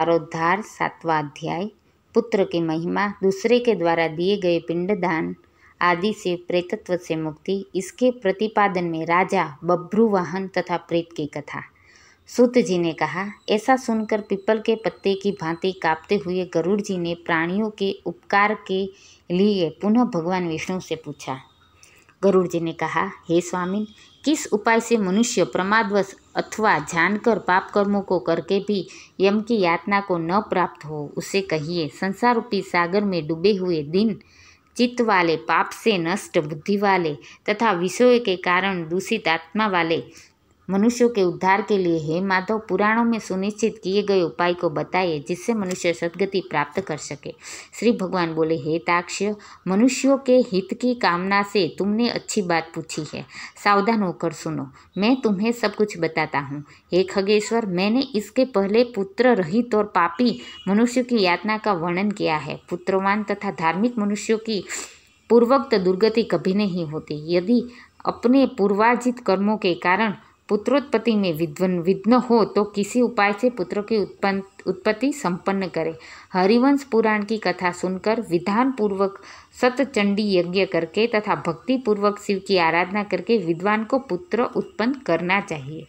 पारोद्धार 7वां अध्याय। पुत्र की महिमा, दूसरे के द्वारा दिए गए पिंडदान आदि से प्रेतत्व से मुक्ति। इसके प्रतिपादन में राजा बभ्रुवाहन तथा प्रेत की कथा। सूत जी ने कहा, ऐसा सुनकर पीपल के पत्ते की भांति कांपते हुए गरुड़ जी ने प्राणियों के उपकार के लिए पुनः भगवान विष्णु से पूछा। गरुड़ जी ने कहा, हे स्वामी, किस उपाय से मनुष्य प्रमादवश अथवा जानकर पाप कर्मों को करके भी यम की यातना को न प्राप्त हो, उसे कहिए। संसार रूपी सागर में डूबे हुए दीन चित्त वाले, पाप से नष्ट बुद्धि वाले तथा विषयों के कारण दूषित आत्मा वाले मनुष्यों के उद्धार के लिए हे माधव, पुराणों में सुनिश्चित किए गए उपाय को बताइए, जिससे मनुष्य सद्गति प्राप्त कर सके। श्री भगवान बोले, हे ताक्ष्य, मनुष्यों के हित की कामना से तुमने अच्छी बात पूछी है। सावधान होकर सुनो, मैं तुम्हें सब कुछ बताता हूँ। हे खगेश्वर, मैंने इसके पहले पुत्र रहित और पापी मनुष्य की यातना का वर्णन किया है। पुत्रवान तथा धार्मिक मनुष्यों की पूर्वोक्त दुर्गति कभी नहीं होती। यदि अपने पूर्वार्जित कर्मों के कारण पुत्रोत्पत्ति में विघ्न हो तो किसी उपाय से पुत्र की उत्पत्ति संपन्न करे। हरिवंश पुराण की कथा सुनकर विधान पूर्वक सतचंडी यज्ञ करके तथा भक्ति पूर्वक शिव की आराधना करके विद्वान को पुत्र उत्पन्न करना चाहिए।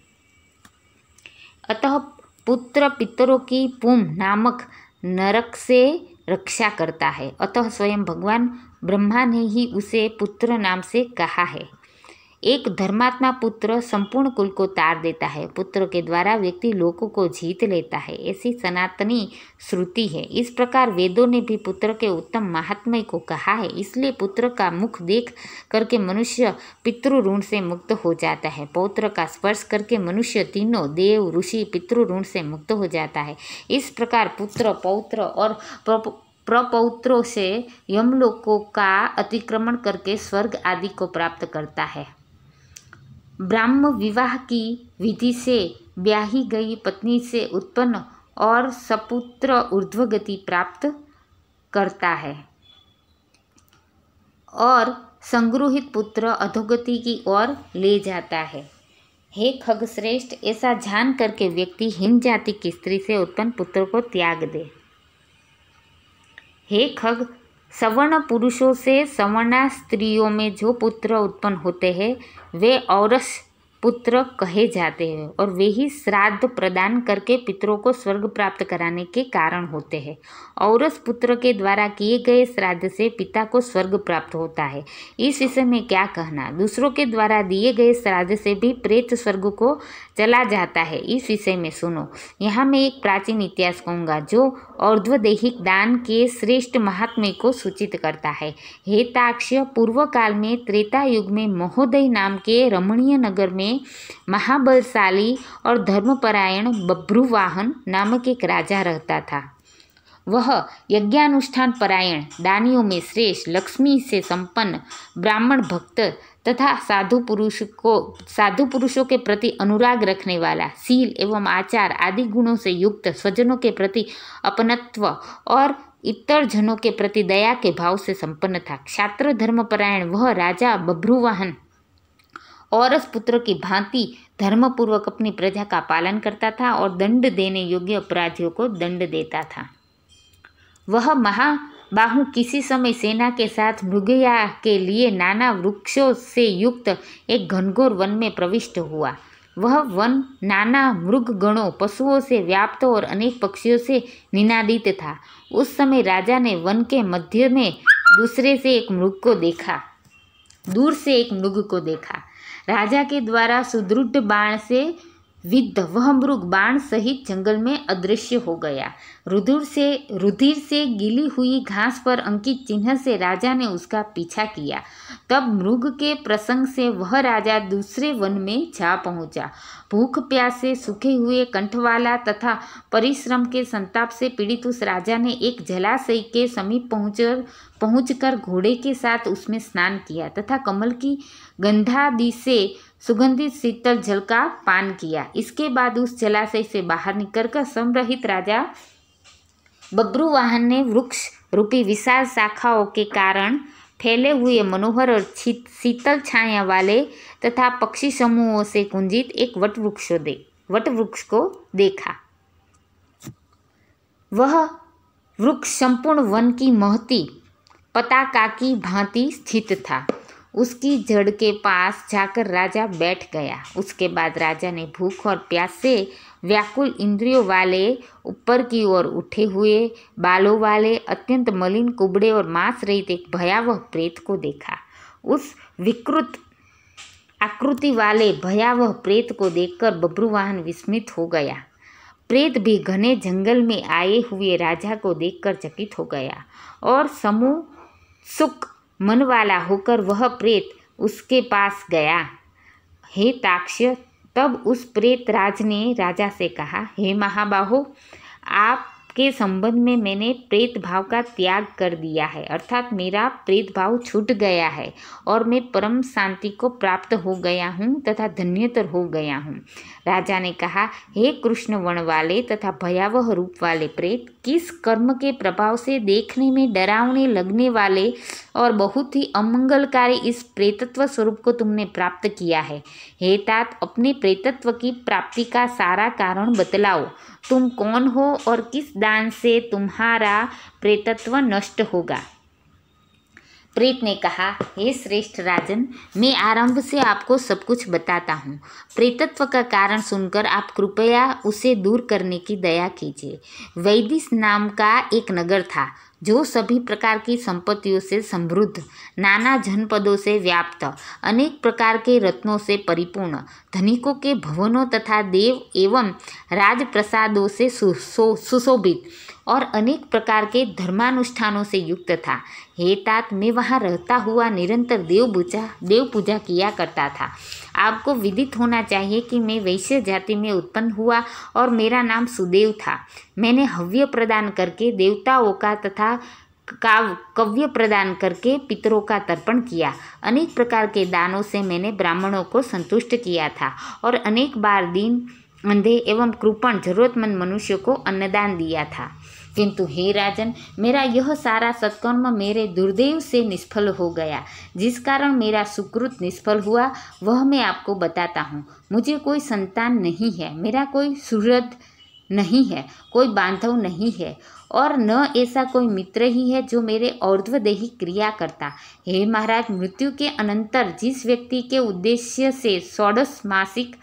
अतः पुत्र पितरों की पुम नामक नरक से रक्षा करता है। अतः स्वयं भगवान ब्रह्मा ने ही उसे पुत्र नाम से कहा है। एक धर्मात्मा पुत्र संपूर्ण कुल को तार देता है। पुत्र के द्वारा व्यक्ति लोकों को जीत लेता है, ऐसी सनातनी श्रुति है। इस प्रकार वेदों ने भी पुत्र के उत्तम महात्म्य को कहा है। इसलिए पुत्र का मुख देख करके मनुष्य पितृ ऋण से मुक्त हो जाता है। पौत्र का स्पर्श करके मनुष्य तीनों देव ऋषि पितृ ऋण से मुक्त हो जाता है। इस प्रकार पुत्र, पौत्र और प्रपौत्रों से यमलोकों का अतिक्रमण करके स्वर्ग आदि को प्राप्त करता है। ब्राह्म विवाह की विधि से ब्याही गई पत्नी से उत्पन्न और सपुत्र ऊर्ध्वगति प्राप्त करता है और संगृहित पुत्र अधोगति की ओर ले जाता है। हे खगश्रेष्ठ, ऐसा जान करके व्यक्ति हीन जाति की स्त्री से उत्पन्न पुत्र को त्याग दे। हे खग, सवर्ण पुरुषों से सवर्णा स्त्रियों में जो पुत्र उत्पन्न होते हैं वे औरस पुत्र कहे जाते हैं और वे ही श्राद्ध प्रदान करके पितरों को स्वर्ग प्राप्त कराने के कारण होते हैं। औरस पुत्र के द्वारा किए गए श्राद्ध से पिता को स्वर्ग प्राप्त होता है। इस विषय में क्या कहना। दूसरों के द्वारा दिए गए श्राद्ध से भी प्रेत स्वर्ग को चला जाता है। इस विषय में सुनो। यहाँ मैं एक प्राचीन इतिहास कहूँगा जो और्ध्वदेहिक दान के श्रेष्ठ महात्म्य को सूचित करता है। हे ताक्ष्य, पूर्व काल में त्रेता युग में महोदय नाम के रमणीय नगर में महाबलशाली और धर्मपरायण बभ्रुवाहन नामक एक राजा रहता था। वह यज्ञानुष्ठान परायण, दानियों में श्रेष्ठ, लक्ष्मी से संपन्न, ब्राह्मण भक्त तथा साधु पुरुषों के प्रति अनुराग रखने वाला, शील एवं आचार आदि गुणों से युक्त, स्वजनों के प्रति अपनत्व और इतर जनों के प्रति दया के भाव से संपन्न था। क्षात्र धर्मपरायण वह राजा बभ्रुवाहन औरस पुत्र की भांति धर्मपूर्वक अपनी प्रजा का पालन करता था और दंड देने योग्य अपराधियों को दंड देता था। वह महाबाहु किसी समय सेना के साथ मृगया के लिए नाना वृक्षों से युक्त एक घनघोर वन में प्रविष्ट हुआ। वह वन नाना मृगगणों, पशुओं से व्याप्त और अनेक पक्षियों से निनादित था। उस समय राजा ने वन के मध्य में दूर से एक मृग को देखा। राजा के द्वारा सुदृढ़ बाण से विद्ध वह मृग बाण सहित जंगल में अदृश्य हो गया। रुधिर से गीली हुई घास पर अंकित चिन्ह से राजा ने उसका पीछा किया। तब मृग के प्रसंग से वह राजा दूसरे वन में जा पहुंचा। भूख प्यास से सूखे हुए कंठ वाला तथा परिश्रम के संताप से पीड़ित उस राजा ने एक जलाशय के समीप पहुंचकर घोड़े के साथ उसमें स्नान किया तथा कमल की गंधादि से सुगंधित शीतल जल का पान किया। इसके बाद उस जलाशय से बाहर निकलकर समरहित राजा बभ्रुवाहन ने वृक्ष रूपी विशाल शाखाओं के कारण फैले हुए मनोहर और शीतल छाया वाले तथा पक्षी समूहों से कुंजित एक वट वृक्ष को देखा। वह वृक्ष संपूर्ण वन की महती पताका की भांति स्थित था। उसकी जड़ के पास जाकर राजा बैठ गया। उसके बाद राजा ने भूख और प्यास से व्याकुल इंद्रियों वाले, ऊपर की ओर उठे हुए बालों वाले, अत्यंत मलिन, कुबड़े और मांस रहित एक भयावह प्रेत को देखा। उस विकृत आकृति वाले भयावह प्रेत को देखकर बब्रुवाहन विस्मित हो गया। प्रेत भी घने जंगल में आए हुए राजा को देखकर चकित हो गया और समूह सुख मन वाला होकर वह प्रेत उसके पास गया। हे ताक्ष्य, तब उस प्रेत राज ने राजा से कहा, हे महाबाहो, आपके संबंध में मैंने प्रेत भाव का त्याग कर दिया है, अर्थात मेरा प्रेत भाव छूट गया है और मैं परम शांति को प्राप्त हो गया हूँ तथा धन्यतर हो गया हूँ। राजा ने कहा, हे कृष्ण वर्ण वाले तथा भयावह रूप वाले प्रेत, किस कर्म के प्रभाव से देखने में डरावने लगने वाले और बहुत ही अमंगलकारी इस प्रेतत्व स्वरूप को तुमने प्राप्त किया है? हे तात, अपने प्रेतत्व की प्राप्ति का सारा कारण बतलाओ। तुम कौन हो और किस दान से तुम्हारा प्रेतत्व नष्ट होगा? प्रेत ने कहा, हे श्रेष्ठ राजन, मैं आरंभ से आपको सब कुछ बताता हूँ। प्रेतत्व का कारण सुनकर आप कृपया उसे दूर करने की दया कीजिए। वैदिश नाम का एक नगर था जो सभी प्रकार की संपत्तियों से समृद्ध, नाना जनपदों से व्याप्त, अनेक प्रकार के रत्नों से परिपूर्ण, धनिकों के भवनों तथा देव एवं राजप्रसादों से सुशोभित और अनेक प्रकार के धर्मानुष्ठानों से युक्त था। हे तात, मैं वहाँ रहता हुआ निरंतर देव पूजा किया करता था। आपको विदित होना चाहिए कि मैं वैश्य जाति में उत्पन्न हुआ और मेरा नाम सुदेव था। मैंने हव्य प्रदान करके देवताओं का तथा कव्य प्रदान करके पितरों का तर्पण किया। अनेक प्रकार के दानों से मैंने ब्राह्मणों को संतुष्ट किया था और अनेक बार दीन, अंधे एवं कृपण जरूरतमंद मनुष्यों को अन्नदान दिया था। किंतु हे राजन, मेरा यह सारा सत्कर्म मेरे दुर्दैव से निष्फल हो गया। जिस कारण मेरा सुकृत निष्फल हुआ वह मैं आपको बताता हूँ। मुझे कोई संतान नहीं है, मेरा कोई सुहृद नहीं है, कोई बांधव नहीं है और न ऐसा कोई मित्र ही है जो मेरे और्ध्वदेही क्रिया करता। हे महाराज, मृत्यु के अनंतर जिस व्यक्ति के उद्देश्य से षोडश मासिक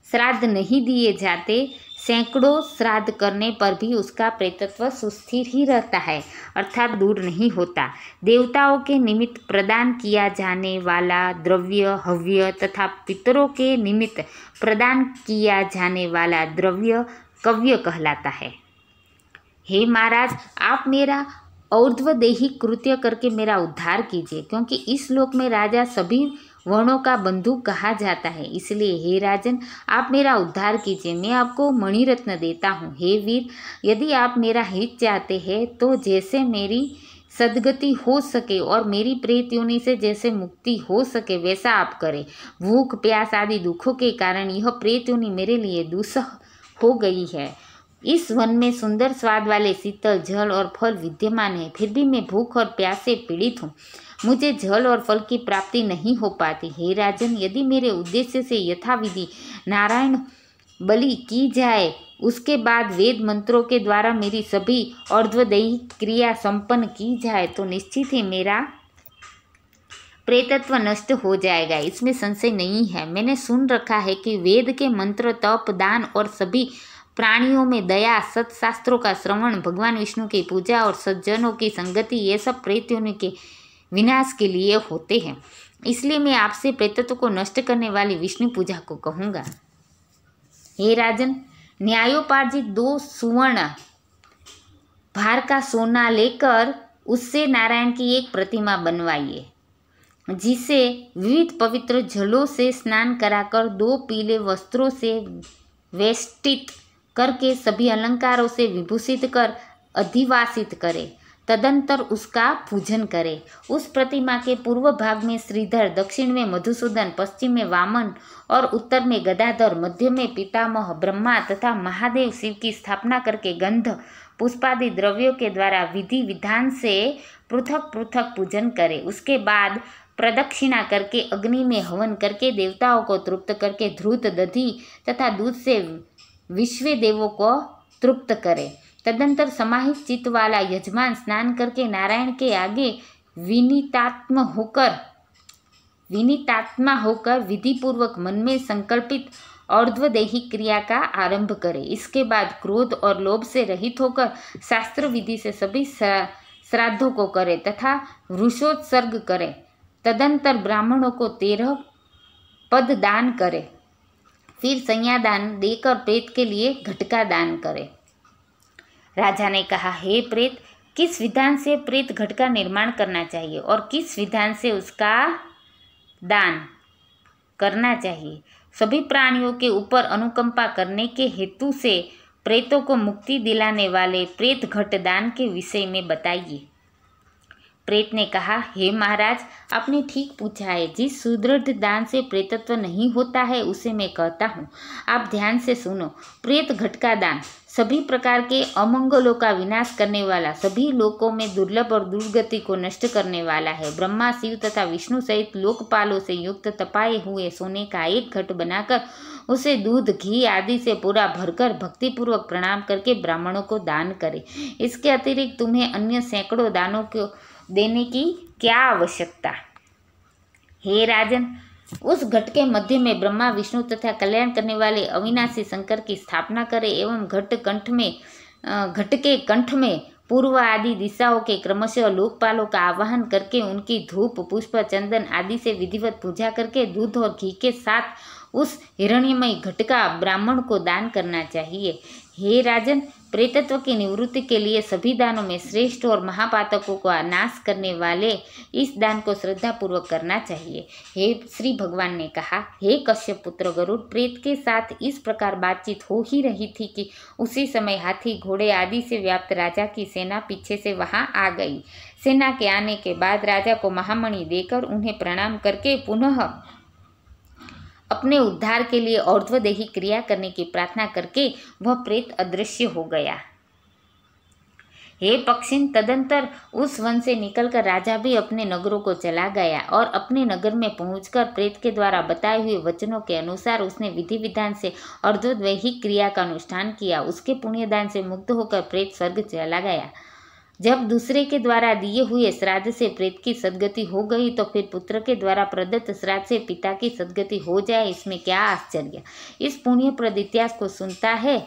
श्राद्ध नहीं दिए जाते, सैकड़ों श्राद्ध करने पर भी उसका प्रेतत्व सुस्थिर ही रहता है, अर्थात दूर नहीं होता। देवताओं के निमित्त प्रदान किया जाने वाला द्रव्य हव्य तथा पितरों के निमित्त प्रदान किया जाने वाला द्रव्य कव्य कहलाता है। हे महाराज, आप मेरा और्ध्वदेही कृत्य करके मेरा उद्धार कीजिए, क्योंकि इस लोक में राजा सभी वर्णों का बंधु कहा जाता है। इसलिए हे राजन, आप मेरा उद्धार कीजिए, मैं आपको मणिरत्न देता हूँ। हे वीर, यदि आप मेरा हित चाहते हैं तो जैसे मेरी सद्गति हो सके और मेरी प्रेत योनि से जैसे मुक्ति हो सके वैसा आप करें। भूख प्यास आदि दुखों के कारण यह प्रेत योनि मेरे लिए दुस्सह हो गई है। इस वन में सुंदर स्वाद वाले शीतल जल और फल विद्यमान है, फिर भी मैं भूख और प्यास से पीड़ित हूँ। मुझे जल और फल की प्राप्ति नहीं हो पाती। हे राजन, यदि मेरे उद्देश्य से यथाविधि नारायण बलि की जाए, उसके बाद वेद मंत्रों के द्वारा मेरी सभी अर्धवदैही क्रिया संपन्न की जाए तो निश्चित ही मेरा प्रेतत्व नष्ट हो जाएगा, इसमें संशय नहीं है। मैंने सुन रखा है कि वेद के मंत्र, तप, दान और सभी प्राणियों में दया, सत्शास्त्रों का श्रवण, भगवान विष्णु की पूजा और सज्जनों की संगति, ये सब प्रेत योनि के विनाश के लिए होते हैं। इसलिए मैं आपसे प्रेतत्व को नष्ट करने वाली विष्णु पूजा को कहूँगा। हे राजन, न्यायोपार्जित 2 सुवर्ण भार का सोना लेकर उससे नारायण की एक प्रतिमा बनवाइए, जिसे विविध पवित्र जलों से स्नान कराकर 2 पीले वस्त्रों से वेष्टित करके सभी अलंकारों से विभूषित कर अधिवासित करे। तदंतर उसका पूजन करे। उस प्रतिमा के पूर्व भाग में श्रीधर, दक्षिण में मधुसूदन, पश्चिम में वामन और उत्तर में गदाधर, मध्य में पितामह ब्रह्मा तथा महादेव शिव की स्थापना करके गंध पुष्पादि द्रव्यों के द्वारा विधि विधान से पृथक पृथक पूजन करे। उसके बाद प्रदक्षिणा करके अग्नि में हवन करके देवताओं को तृप्त करके धृत, दधि तथा दूध से विश्व देवों को तृप्त करे। तदंतर समाहित चित्त वाला यजमान स्नान करके नारायण के आगे विनीतात्मा होकर विधिपूर्वक मन में संकल्पित अर्ध्वदेही क्रिया का आरंभ करे। इसके बाद क्रोध और लोभ से रहित होकर शास्त्र विधि से सभी श्राद्धों को करे तथा वृषोत्सर्ग करे। तदंतर ब्राह्मणों को 13 पद दान करे। फिर संज्ञादान देकर प्रेत के लिए घटका दान करे। राजा ने कहा, हे प्रेत, किस विधान से प्रेत घट का निर्माण करना चाहिए और किस विधान से उसका दान करना चाहिए? सभी प्राणियों के ऊपर अनुकंपा करने के हेतु से प्रेतों को मुक्ति दिलाने वाले प्रेत घट दान के विषय में बताइए। प्रेत ने कहा, हे महाराज, आपने ठीक पूछा है। जिस सुदृढ़ दान से प्रेतत्व नहीं होता है उसे मैं कहता हूँ। आप ध्यान से सुनो। प्रेत घट का दान सभी प्रकार के अमंगलों का विनाश करने वाला, सभी लोकों में दुर्लभ और दुर्गति को नष्ट करने वाला है। ब्रह्मा, शिव तथा विष्णु सहित लोकपालों से युक्त तपाए हुए सोने का एक घट बनाकर उसे दूध, घी आदि से पूरा भरकर भक्तिपूर्वक प्रणाम करके ब्राह्मणों को दान करे। इसके अतिरिक्त तुम्हें अन्य सैकड़ों दानों को देने की क्या आवश्यकता? हे राजन, उस घट के मध्य में ब्रह्मा, विष्णु तथा कल्याण करने वाले अविनाशी शंकर की स्थापना करे एवं घट के कंठ में पूर्व आदि दिशाओं के क्रमशः लोकपालों का आवाहन करके उनकी धूप, पुष्प, चंदन आदि से विधिवत पूजा करके दूध और घी के साथ उस हिरण्यमय घट का ब्राह्मण को दान करना चाहिए। हे राजन, प्रेतत्व की निवृत्ति के लिए सभी दानों में श्रेष्ठ और महापातकों का नाश करने वाले इस दान को श्रद्धापूर्वक करना चाहिए। हे श्री भगवान ने कहा, हे कश्यप पुत्र गरुड़, प्रेत के साथ इस प्रकार बातचीत हो ही रही थी कि उसी समय हाथी, घोड़े आदि से व्याप्त राजा की सेना पीछे से वहां आ गई। सेना के आने के बाद राजा को महामणि देकर उन्हें प्रणाम करके पुनः अपने उद्धार के लिए और्ध्वदेही क्रिया करने की प्रार्थना करके वह प्रेत अदृश्य हो गया। हे पक्षिन, तदंतर उस वन से निकलकर राजा भी अपने नगरों को चला गया और अपने नगर में पहुंचकर प्रेत के द्वारा बताए हुए वचनों के अनुसार उसने विधि विधान से अर्ध्वदेही क्रिया का अनुष्ठान किया। उसके पुण्यदान से मुक्त होकर प्रेत स्वर्ग चला गया। जब दूसरे के द्वारा दिए हुए श्राद्ध से प्रेत की सद्गति हो गई तो फिर पुत्र के द्वारा प्रदत्त श्राद्ध से पिता की सद्गति हो जाए, इसमें क्या आश्चर्य। इस पुण्यप्रद इतिहास को सुनता है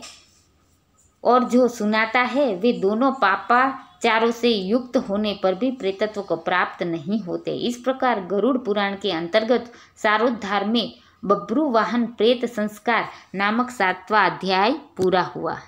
और जो सुनाता है वे दोनों पापाचारों से युक्त होने पर भी प्रेतत्व को प्राप्त नहीं होते। इस प्रकार गरुड़ पुराण के अंतर्गत सारोद्धार में बब्रुवाहन प्रेत संस्कार नामक 7वां अध्याय पूरा हुआ।